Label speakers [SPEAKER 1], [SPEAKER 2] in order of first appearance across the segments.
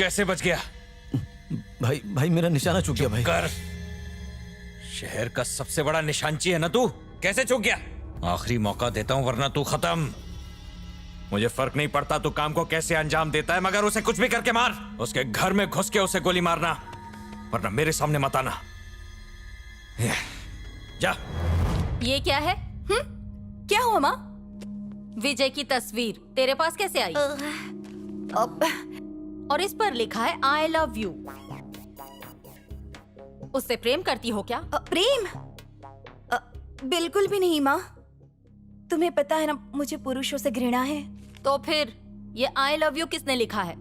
[SPEAKER 1] कैसे बच गया?
[SPEAKER 2] भाई मेरा निशाना चूक गया भाई।
[SPEAKER 1] कर, शहर का सबसे बड़ा निशानची है ना तू, कैसे चूक गया? आखिरी मौका देता हूं वरना तू खत्म। मुझे फर्क नहीं पड़ता तू काम को कैसे अंजाम देता है, मगर उसे कुछ भी करके मार। उसके घर में घुस के उसे गोली मारना, वरना मेरे सामने मत आना। जा।
[SPEAKER 3] ये क्या है?
[SPEAKER 4] क्या हुआ माँ?
[SPEAKER 3] विजय की तस्वीर तेरे पास कैसे आई? और इस पर लिखा है आई लव यू। उससे प्रेम करती हो क्या?
[SPEAKER 4] प्रेम? बिल्कुल भी नहीं माँ। तुम्हें पता है ना मुझे पुरुषों से घृणा है।
[SPEAKER 3] तो फिर ये आई लव यू किसने लिखा है?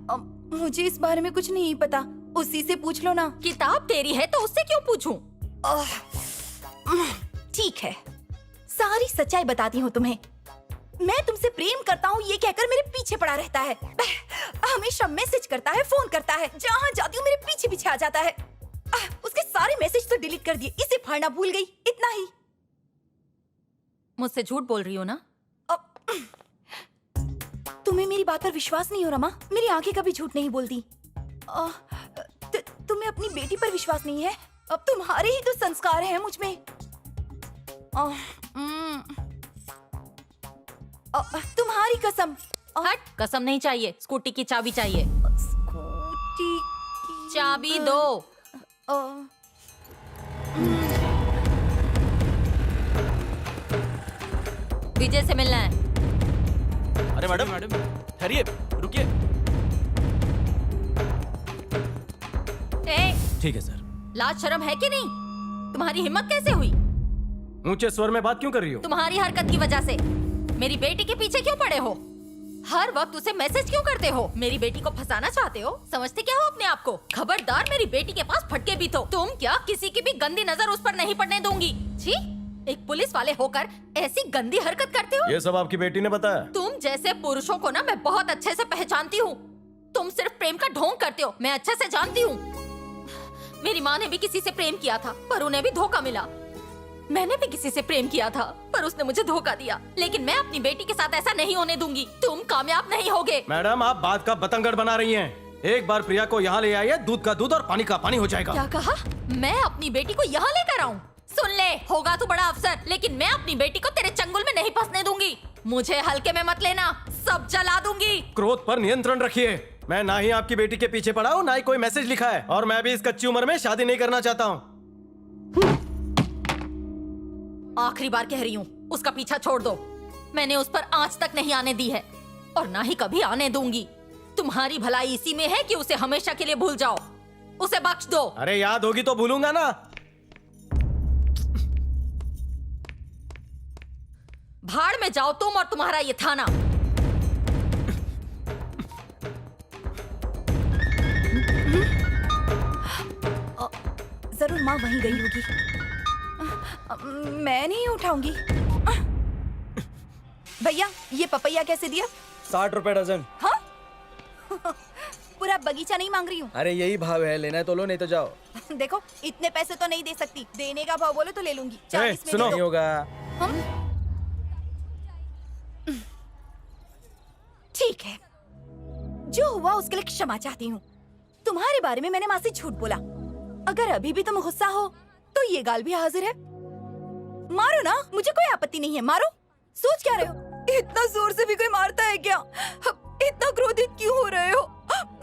[SPEAKER 4] मुझे इस बारे में कुछ नहीं पता, उसी से पूछ लो ना।
[SPEAKER 3] किताब तेरी है तो उससे क्यों पूछूं?
[SPEAKER 4] ठीक है, सारी सच्चाई बताती हूँ तुम्हें। मैं तुमसे प्रेम करता हूँ ये कहकर मेरे पीछे पड़ा रहता है, हमेशा मैसेज करता है, फोन करता है, जहाँ जाती हूँ मेरे पीछे पीछे आ जाता है। उसके सारे मैसेज तो डिलीट कर दिए, इसे फाड़ना भूल गई, इतना ही।
[SPEAKER 3] मुझसे झूठ बोल रही हो ना?
[SPEAKER 4] तुम्हें मेरी बात पर विश्वास नहीं हो रहा माँ? मेरी आंखें कभी झूठ नहीं बोलती। तुम्हें अपनी बेटी पर विश्वास नहीं है? अब तुम्हारे ही तो संस्कार हैं मुझ में। तुम्हारी कसम।
[SPEAKER 3] हट, कसम नहीं चाहिए, स्कूटी की चाबी चाहिए।
[SPEAKER 4] स्कूटी की
[SPEAKER 3] चाबी दो। विजय से मिलना है।
[SPEAKER 2] अरे मैडम ठहरिए, रुकिए। ठीक है सर।
[SPEAKER 3] लाज शर्म है कि नहीं? तुम्हारी हिम्मत कैसे हुई?
[SPEAKER 5] ऊंचे स्वर में बात क्यों कर रही हो?
[SPEAKER 3] तुम्हारी हरकत की वजह से। मेरी बेटी के पीछे क्यों पड़े हो? हर वक्त उसे मैसेज क्यों करते हो? मेरी बेटी को फंसाना चाहते हो? समझते क्या हो अपने आप को? खबरदार, मेरी बेटी के पास फटके भी तो तुम क्या किसी की भी गंदी नजर उस पर नहीं पड़ने दूंगी। छी, एक पुलिस वाले होकर ऐसी गंदी हरकत करते हो।
[SPEAKER 5] ये सब आपकी बेटी ने बताया?
[SPEAKER 3] तुम जैसे पुरुषों को ना मैं बहुत अच्छे से पहचानती हूँ। तुम सिर्फ प्रेम का ढोंग करते हो, मैं अच्छे से जानती हूँ। मेरी माँ ने भी किसी से प्रेम किया था पर उन्हें भी धोखा मिला। मैंने भी किसी से प्रेम किया था पर उसने मुझे धोखा दिया। लेकिन मैं अपनी बेटी के साथ ऐसा नहीं होने दूंगी। तुम कामयाब नहीं होगे।
[SPEAKER 5] मैडम, आप बात का बतंगड़ बना रही हैं। एक बार प्रिया को यहाँ ले आइए, दूध का दूध और पानी का पानी हो जाएगा।
[SPEAKER 3] क्या कहा? मैं अपनी बेटी को यहाँ लेकर आऊँ? सुन ले, होगा तू बड़ा अफसर, लेकिन मैं अपनी बेटी को तेरे चंगुल में नहीं फंसने दूंगी। मुझे हल्के में मत लेना, सब जला दूंगी।
[SPEAKER 5] क्रोध पर नियंत्रण रखिए। मैं ना ही आपकी बेटी के पीछे पड़ा हूँ, ना ही कोई मैसेज लिखा है, और मैं भी इस कच्ची उम्र में शादी नहीं करना चाहता हूँ।
[SPEAKER 3] आखिरी बार कह रही हूँ, उसका पीछा छोड़ दो। मैंने उस पर आंच तक नहीं आने दी है और ना ही कभी आने दूंगी। तुम्हारी भलाई इसी में है कि उसे हमेशा के लिए भूल जाओ। उसे बख्श दो।
[SPEAKER 5] अरे याद होगी तो भूलूंगा ना।
[SPEAKER 3] भाड़ में जाओ तुम और तुम्हारा ये थाना।
[SPEAKER 4] जरूर माँ वहीं गई होगी। मैं नहीं उठाऊंगी। भैया, ये पपैया कैसे दिया?
[SPEAKER 6] 60 रुपए डजन।
[SPEAKER 4] हाँ? पूरा बगीचा नहीं मांग रही हूँ।
[SPEAKER 6] अरे यही भाव है, लेना है तो लो, नहीं तो जाओ।
[SPEAKER 4] देखो, इतने पैसे तो नहीं दे सकती। देने का भाव बोलो तो ले लूंगी। 40 में
[SPEAKER 5] सुनो।
[SPEAKER 4] दे
[SPEAKER 6] नहीं
[SPEAKER 4] दो।
[SPEAKER 6] होगा।
[SPEAKER 4] ठीक है, जो हुआ उसके लिए क्षमा चाहती हूँ। तुम्हारे बारे में मैंने माँ से झूठ बोला। अगर अभी भी तुम गुस्सा हो तो ये गाल भी हाजिर है। मारो ना, मुझे कोई आपत्ति नहीं है, मारो। सोच क्या रहे हो? इतना जोर से भी कोई मारता है क्या? इतना क्रोधित क्यों हो रहे हो?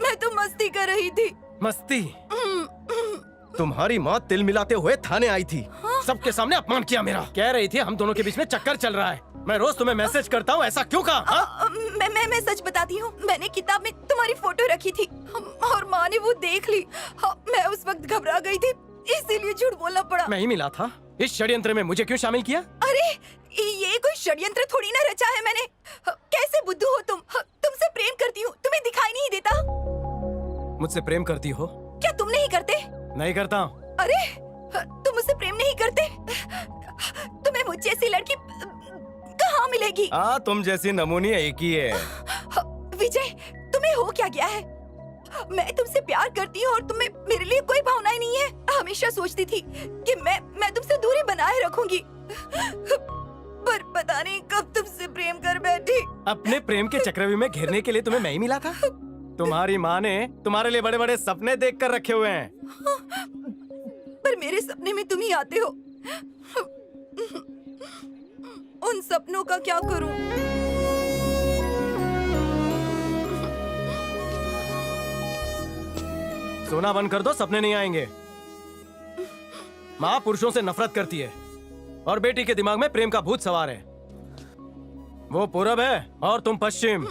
[SPEAKER 4] मैं तो मस्ती कर रही थी।
[SPEAKER 5] मस्ती? तुम्हारी माँ तिल मिलाते हुए थाने आई थी। सबके सामने अपमान किया मेरा। कह रही थी हम दोनों के बीच में चक्कर चल रहा है। मैं रोज तुम्हें मैसेज करता हूँ, ऐसा क्यों कहा?
[SPEAKER 4] मैं सच बताती हूँ, मैंने किताब में तुम्हारी फोटो रखी थी और माँ ने वो देख ली। मैं उस वक्त घबरा गई थी, इसीलिए झूठ बोलना पड़ा।
[SPEAKER 5] मैं ही मिला था। इस षड्यंत्र में मुझे क्यों शामिल किया?
[SPEAKER 4] अरे ये कोई षड्यंत्र थोड़ी ना रचा है मैंने। कैसे बुद्धू हो तुम? तुमसे प्रेम करती हूँ, तुम्हें दिखाई नहीं देता?
[SPEAKER 5] मुझसे प्रेम करती हो?
[SPEAKER 4] क्या तुम नहीं करते?
[SPEAKER 5] नहीं करता।
[SPEAKER 4] अरे तुम मुझसे प्रेम नहीं करते? तुम्हें मुझ जैसी लड़की कहाँ मिलेगी?
[SPEAKER 5] तुम जैसी नमूनी एक ही है।
[SPEAKER 4] विजय, तुम्हें हो क्या गया है? मैं तुमसे प्यार करती हूँ और तुम्हें मेरे लिए कोई भावनाएं नहीं है। हमेशा सोचती थी कि मैं तुमसे दूरी बनाए रखूंगी, पर पता नहीं कब तुमसे प्रेम कर बैठी।
[SPEAKER 5] अपने प्रेम के चक्रव्यूह में घेरने के लिए तुम्हें मैं ही मिला था। तुम्हारी माँ ने तुम्हारे लिए बड़े बड़े सपने देख कर रखे हुए हैं।
[SPEAKER 4] पर मेरे सपने में तुम ही आते हो। उन सपनों का क्या करूं?
[SPEAKER 5] सोना बंद कर दो, सपने नहीं आएंगे। माँ पुरुषों से नफरत करती है और बेटी के दिमाग में प्रेम का भूत सवार है। वो पूरब है और तुम पश्चिम।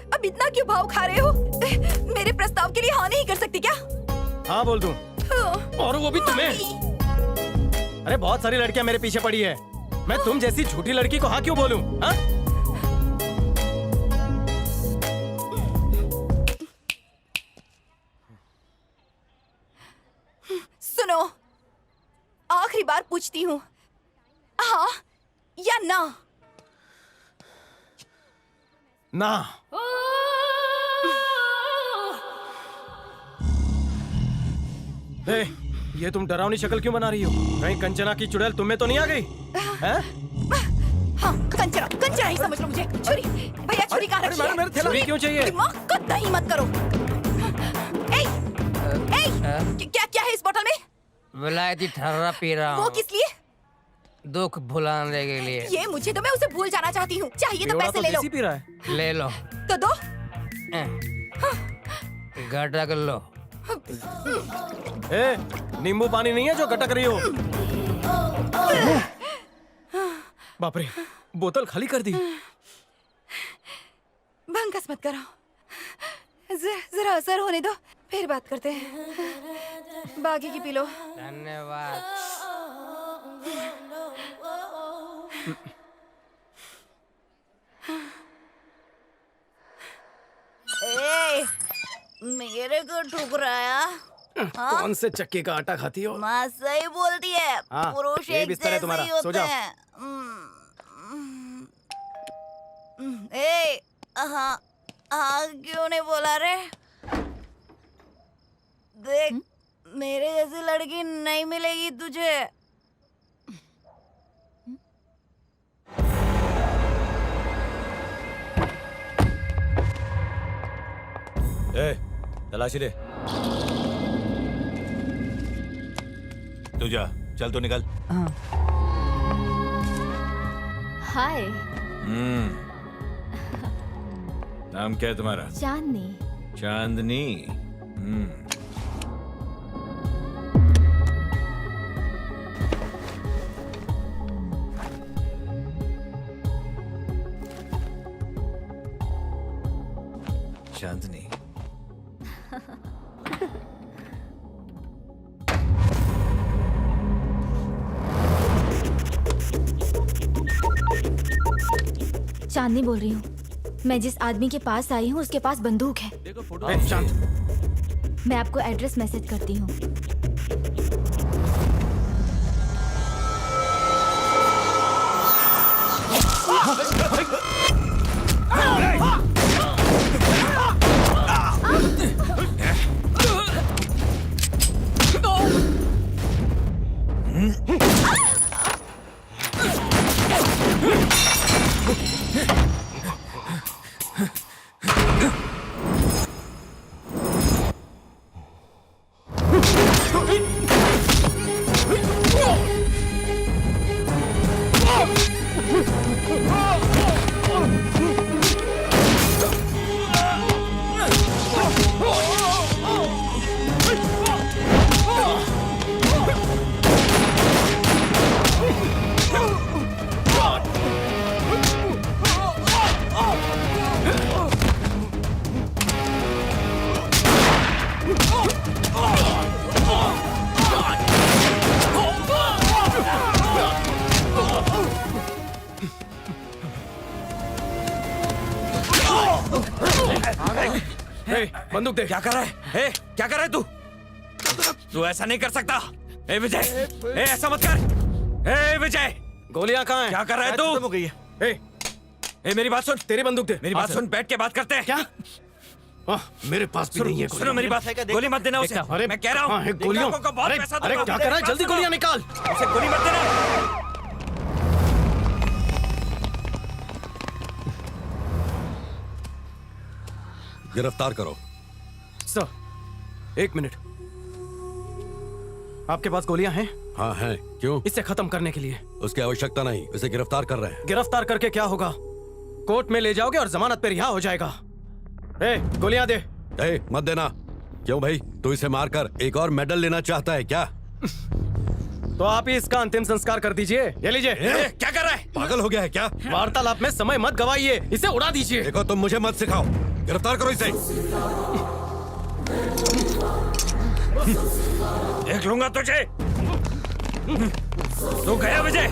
[SPEAKER 4] अब इतना क्यों भाव खा रहे हो? मेरे प्रस्ताव के लिए हाँ नहीं कर सकती क्या?
[SPEAKER 5] हाँ बोल दूं, और वो भी तुम्हें। अरे बहुत सारी लड़कियां मेरे पीछे पड़ी है, मैं तुम जैसी झूठी लड़की को हाँ क्यों बोलूं? हाँ?
[SPEAKER 4] सुनो, आखिरी बार पूछती हूँ, हाँ या ना?
[SPEAKER 5] ना। ए, ये तुम डरावनी शक्ल क्यों बना रही हो? कहीं कंचना की चुड़ैल तुम में तो नहीं आ गई? हैं?
[SPEAKER 4] हाँ, कंचना ही समझ लो मुझे। छुरी, भैया छुरी कहाँ रखी है?
[SPEAKER 5] मेरे थैला क्यों चाहिए?
[SPEAKER 4] दिमाग को नहीं मत करो। क्या है इस बोतल में?
[SPEAKER 7] विलायती ठर्रा पी रहा
[SPEAKER 4] वो
[SPEAKER 7] हूँ
[SPEAKER 4] किस लिए?
[SPEAKER 7] दुख भुलाने के लिए।
[SPEAKER 4] ये मुझे तो मैं उसे भूल जाना चाहती हूँ। चाहिए तो पैसे ले लो।
[SPEAKER 5] देसी पी रहा है।
[SPEAKER 7] ले लो,
[SPEAKER 4] तो दो।
[SPEAKER 7] गटक लो।
[SPEAKER 5] ए, नींबू पानी नहीं है जो गटक रही हो। बाप रे, बोतल खाली कर दी।
[SPEAKER 4] भंकस मत करो, जरा असर होने दो, फिर बात करते हैं। बाकी की पी लो।
[SPEAKER 7] धन्यवाद।
[SPEAKER 4] मेरे को ठुकराया।
[SPEAKER 5] कौन से चक्की का आटा खाती हो?
[SPEAKER 4] माँ सही बोलती है,
[SPEAKER 5] हाँ,
[SPEAKER 4] पुरुष
[SPEAKER 5] ये
[SPEAKER 4] एक
[SPEAKER 5] बिस्तर है
[SPEAKER 4] जैसे
[SPEAKER 5] तुम्हारा,
[SPEAKER 4] ही
[SPEAKER 5] सो
[SPEAKER 4] होते
[SPEAKER 5] जाओ।
[SPEAKER 4] हैं। ए, हाँ हाँ क्यों नहीं बोला रे? देख, मेरे जैसी लड़की नहीं मिलेगी तुझे।
[SPEAKER 1] ए, तलाशी ले। तू जा, चल तू निकल।
[SPEAKER 3] हाय।
[SPEAKER 1] नाम क्या है तुम्हारा?
[SPEAKER 3] चांदनी।
[SPEAKER 1] चांदनी। चांदनी।
[SPEAKER 3] चांदनी बोल रही हूँ। मैं जिस आदमी के पास आई हूँ उसके पास बंदूक है।
[SPEAKER 5] ए, शांत।
[SPEAKER 3] मैं आपको एड्रेस मैसेज करती हूँ।
[SPEAKER 5] बंदूक दे।
[SPEAKER 1] क्या कर रहा है? ए, क्या कर रहा है तू? तू ऐसा नहीं कर सकता। ए विजय, ए ऐसा मत कर। ए विजय,
[SPEAKER 5] गोलियां कहाँ हैं?
[SPEAKER 1] क्या कर रहा है तू?
[SPEAKER 5] खत्म हो गई है।
[SPEAKER 1] ए मेरी बात सुन।
[SPEAKER 5] तेरी बंदूक दे।
[SPEAKER 1] मेरी बात सुन, बैठ के बात करते हैं।
[SPEAKER 5] क्या? मेरे पास भी नहीं है।
[SPEAKER 1] सुनो मेरी बात, गोली मत देना उसे।
[SPEAKER 5] अरे
[SPEAKER 1] मैं कह रहा हूँ,
[SPEAKER 5] गोलियों
[SPEAKER 1] को बहुत पैसा
[SPEAKER 5] अरे
[SPEAKER 1] दूंगा।
[SPEAKER 5] क्या कर रहा है? जल्दी गोलियां निकाल।
[SPEAKER 1] उसे गोली मत देना।
[SPEAKER 8] गिरफ्तार करो।
[SPEAKER 5] सर 1 मिनट, आपके पास गोलियां हैं?
[SPEAKER 8] हाँ हैं। क्यों?
[SPEAKER 5] इसे खत्म करने के लिए।
[SPEAKER 8] उसकी आवश्यकता नहीं, इसे गिरफ्तार कर रहे हैं।
[SPEAKER 5] गिरफ्तार करके क्या होगा? कोर्ट में ले जाओगे और जमानत पे रिहा हो जाएगा। गोलियां दे।
[SPEAKER 8] मत देना। क्यों भाई, तू इसे मारकर एक और मेडल लेना चाहता है क्या?
[SPEAKER 5] तो आप ही इसका अंतिम संस्कार कर दीजिए। ये लीजिए।
[SPEAKER 1] क्या कर रहा है?
[SPEAKER 8] पागल हो गया है क्या?
[SPEAKER 5] वार्तालाप में समय मत गवाइए, इसे उड़ा दीजिए।
[SPEAKER 8] देखो, तुम मुझे मत सिखाओ। गिरफ्तार करो इसे।
[SPEAKER 1] देख लूंगा तुझे। तू गया विजय।